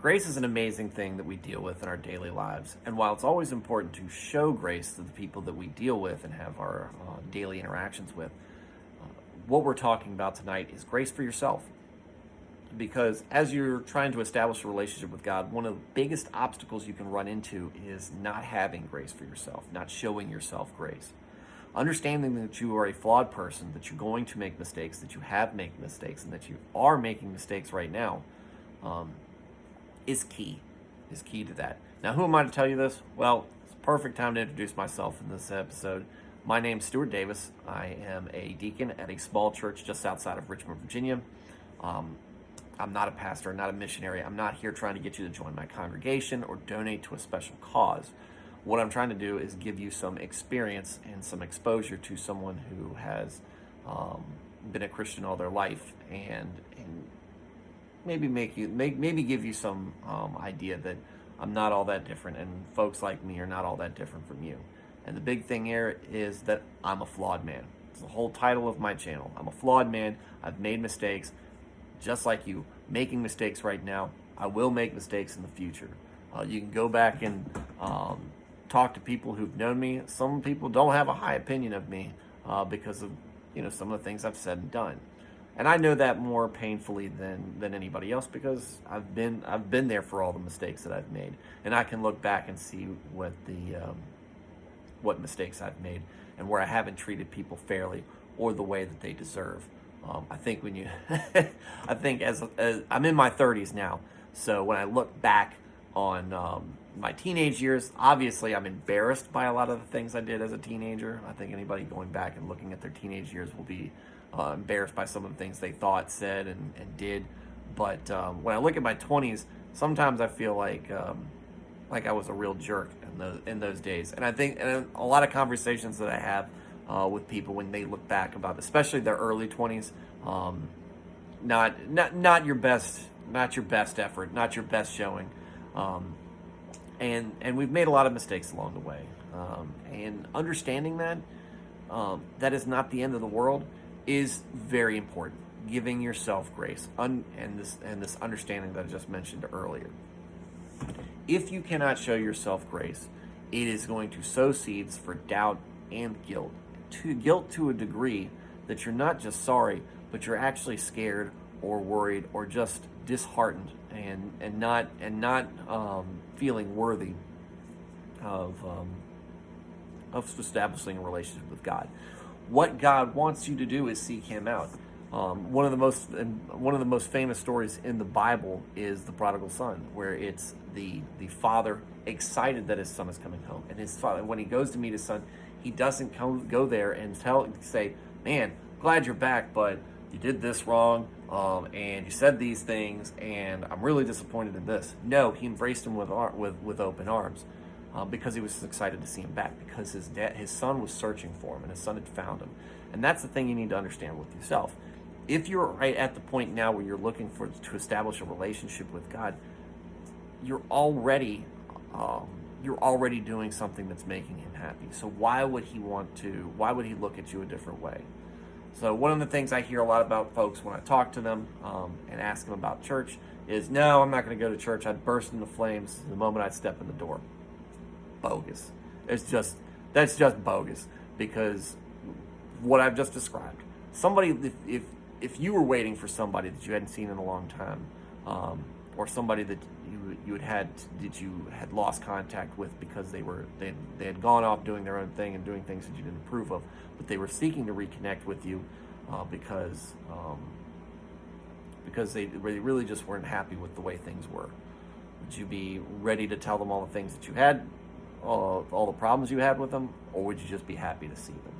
Grace is an amazing thing that we deal with in our daily lives. And while it's always important to show grace to the people that we deal with and have our daily interactions with, what we're talking about tonight is grace for yourself. Because as you're trying to establish a relationship with God, one of the biggest obstacles you can run into is not having grace for yourself, not showing yourself grace. Understanding that you are a flawed person, that you're going to make mistakes, that you have made mistakes, and that you are making mistakes right now, is key to that. Now, who am I to tell you this? Well, it's a perfect time to introduce myself in this episode. My name's Stuart Davis. I am a deacon at a small church just outside of Richmond, Virginia. I'm not a pastor, not a missionary. I'm not here trying to get you to join my congregation or donate to a special cause. What I'm trying to do is give you some experience and some exposure to someone who has been a Christian all their life, and maybe give you some idea that I'm not all that different, and folks like me are not all that different from you. And the big thing here is that I'm a flawed man. It's the whole title of my channel. I'm a flawed man. I've made mistakes, just like you, making mistakes right now. I will make mistakes in the future. You can go back and talk to people who've known me. Some people don't have a high opinion of me because of some of the things I've said and done. And I know that more painfully than anybody else, because I've been there for all the mistakes that I've made, and I can look back and see what mistakes I've made and where I haven't treated people fairly or the way that they deserve. I think as I'm in my 30s now, so when I look back on my teenage years, obviously I'm embarrassed by a lot of the things I did as a teenager. I think anybody going back and looking at their teenage years will be embarrassed by some of the things they thought, said, and did. But when I look at my 20s, sometimes I feel like I was a real jerk in those days. And I think a lot of conversations that I have with people when they look back about, especially their early 20s, not your best effort, not your best showing, and we've made a lot of mistakes along the way. And understanding that is not the end of the world is very important. Giving yourself grace and this understanding that I just mentioned earlier. If you cannot show yourself grace, it is going to sow seeds for doubt and guilt. Guilt to a degree that you're not just sorry, but you're actually scared or worried or just disheartened and not feeling worthy of establishing a relationship with God. What God wants you to do is seek Him out. One of the most famous stories in the Bible is the prodigal son, where it's the father excited that his son is coming home, and his father, when he goes to meet his son, he doesn't go there and say, "Man, glad you're back, but you did this wrong, and you said these things, and I'm really disappointed in this." No, he embraced him with open arms. Because he was excited to see him back, because his son was searching for him, and his son had found him. And that's the thing you need to understand with yourself. If you're right at the point now where you're looking to establish a relationship with God, you're already doing something that's making Him happy. So why would He look at you a different way? So one of the things I hear a lot about folks when I talk to them and ask them about church is, "No, I'm not going to go to church. I'd burst into flames the moment I'd step in the door." Bogus. That's just bogus, because what I've just described. Somebody, if you were waiting for somebody that you hadn't seen in a long time, or somebody that you had lost contact with because they had gone off doing their own thing and doing things that you didn't approve of, but they were seeking to reconnect with you because they really just weren't happy with the way things were. Would you be ready to tell them all the things that you had, all the problems you had with them, or would you just be happy to see them?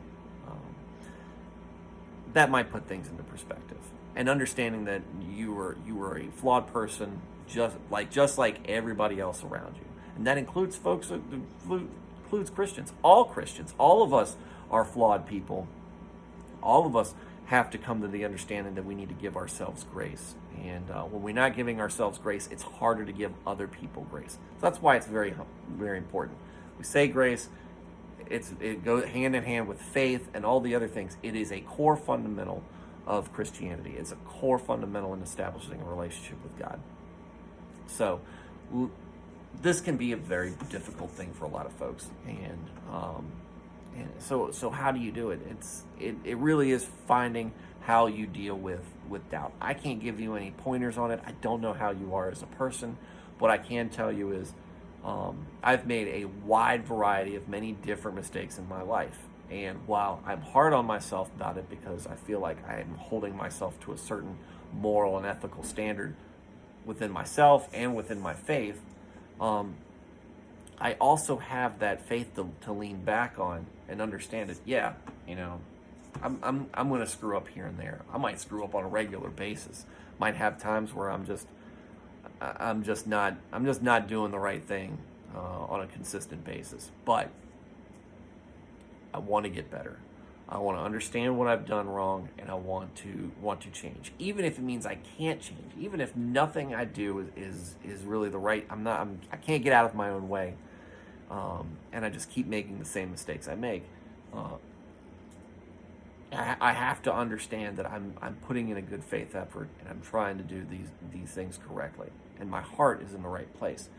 That might put things into perspective, and understanding that you were a flawed person, just like everybody else around you, and that includes includes Christians. All of us are flawed people. All of us have to come to the understanding that we need to give ourselves grace. And when we're not giving ourselves grace, it's harder to give other people grace. So that's why it's very, very important. We say grace, it goes hand in hand with faith and all the other things. It is a core fundamental of Christianity. It's a core fundamental in establishing a relationship with God. So this can be a very difficult thing for a lot of folks, and so how do you do it? It really is finding how you deal with doubt. I can't give you any pointers on it. I don't know how you are as a person. What I can tell you is I've made a wide variety of many different mistakes in my life. And while I'm hard on myself about it because I feel like I am holding myself to a certain moral and ethical standard within myself and within my faith, I also have that faith to lean back on and understand it. Yeah, I'm going to screw up here and there. I might screw up on a regular basis. Might have times where I'm just not doing the right thing on a consistent basis. But I want to get better. I want to understand what I've done wrong, and I want to change. Even if it means I can't change. Even if nothing I do is really the right. I can't get out of my own way, and I just keep making the same mistakes I make. I have to understand that I'm putting in a good faith effort, and I'm trying to do these things correctly, and my heart is in the right place.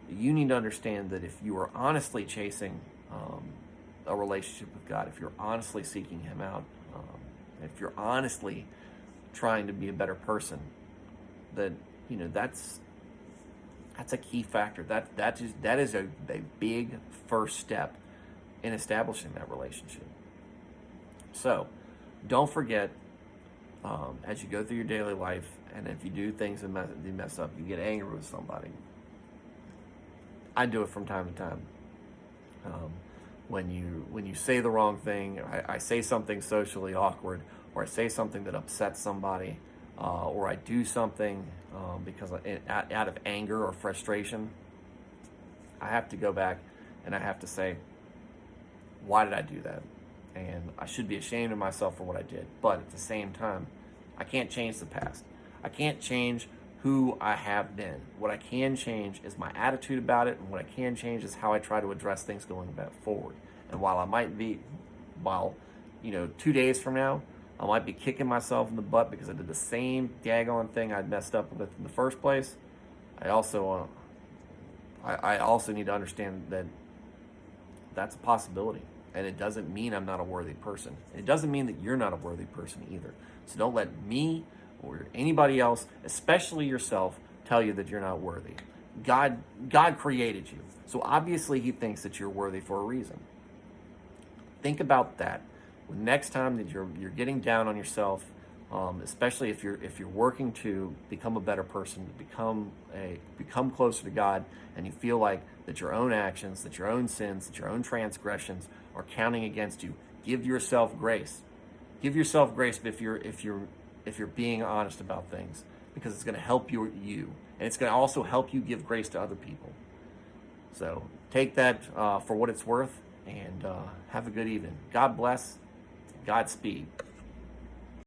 You need to understand that if you are honestly chasing a relationship with God, if you're honestly seeking Him out, if you're honestly trying to be a better person, that that's a key factor. That is a big first step in establishing that relationship. So, don't forget, as you go through your daily life, and if you do things and you mess up, you get angry with somebody. I do it from time to time. When you say the wrong thing, I say something socially awkward, or I say something that upsets somebody, or I do something because out of anger or frustration, I have to go back and I have to say, why did I do that? And I should be ashamed of myself for what I did. But at the same time, I can't change the past. I can't change who I have been. What I can change is my attitude about it, and what I can change is how I try to address things going back forward. And while 2 days from now, I might be kicking myself in the butt because I did the same daggone thing I'd messed up with in the first place, I also need to understand that that's a possibility. And it doesn't mean I'm not a worthy person. It doesn't mean that you're not a worthy person either. So don't let me or anybody else, especially yourself, tell you that you're not worthy. God created you. So obviously He thinks that you're worthy for a reason. Think about that. Next time that you're getting down on yourself, especially if you're working to become a better person, to become closer to God, and you feel like that your own actions, that your own sins, that your own transgressions are counting against you, give yourself grace. Give yourself grace if you're being honest about things, because it's going to help you, and it's going to also help you give grace to other people. So take that for what it's worth, and have a good evening. God bless. Godspeed.